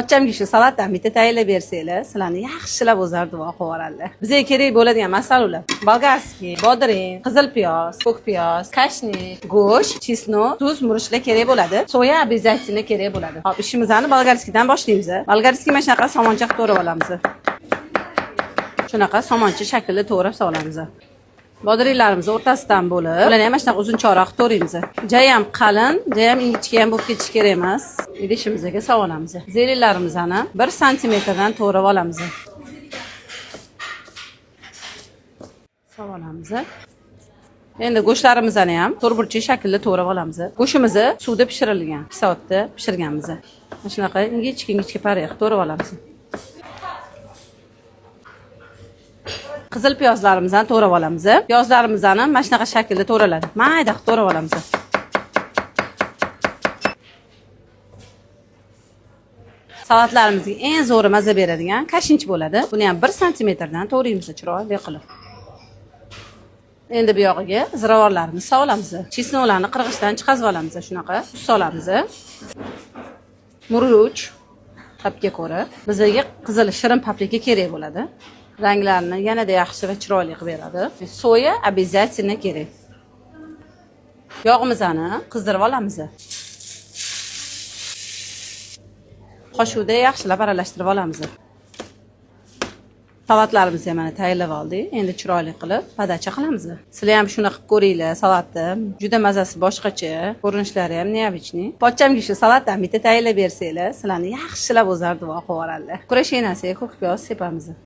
Pochchamga shu salatdan bitta tayyorlab bersanglar, sizlarni yaxshilab o'zlari duo qilib yuboradilar. Bizga kerak bo'ladigan masalalar: bolgarskiy, bodring, qizil piyoz, ko'k piyoz, kashnik, go'sht, chesnok, tuz, murishlar kerak bo'ladi. Soya обязательно kerak bo'ladi. Hop, ishimizni bolgarskiydan boshlaymiz. Bolgarskiy mana shunaqa somoncha qilib to'g'rab olamiz. Shunaqa somoncha shaklida to'g'rab solamiz. Bodringlarimizni o'rtasidan bo'lib, ularni ham mana shunaqa uzunchoq qilib to'g'raymiz. Jayam qalin, jayam ingichka ham bo'lib ketishi kerak emas. Idishimizga solib olamiz. Zelilarimizni 1 santimetrdan to'g'rab olamiz. Solib olamiz. Endi go'shtlarimizni ham to'rtburchak shaklda to'g'rab olamiz. Go'shtimizni suvda pishirilgan, 2 soatda pishirganmiz. Mana shunaqa ingichka parga qilib to'g'rab olamiz. Qizil piyozlarimizni to'g'rab olamiz. Piyozlarimizni mana shunaqa shaklda to'g'raladi. Mayda qilib to'g'rab olamiz. Salatlarimizga eng zo'ri maza beradigan kashinch bo'ladi. Buni ham 1 santimetrdan to'g'raymiz chiroyli qilib. Endi bu yog'iga ziravorlarimizni solamiz. Chesnoklarni qirg'ichdan chiqazib olamiz shunaqa. Tuz solamiz. Murch tabga ko'ra. Bizga qizil shirin paprika kerak bo'ladi. Ranglarini yanada yaxshi va chiroyli qilib beradi. Soya обязательно kerak. Yog'imizni qizdirib olamiz. Qo'shuvda yaxshilab aralashtirib olamiz. Salatlarimizni mana tayyorlab oldik. Endi chiroyli qilib podacha qilamiz. Sizlar ham shuni qilib ko'ringlar, salatni. Juda mazasi boshqacha, ko'rinishlari ham neobычный. Pochchamga shu salatdan bitta tayyorlab bersanglar, sizlarni yaxshilab o'zlari duo qilib yuboradilar. Kurashinasiga ko'k piyoz sepamiz.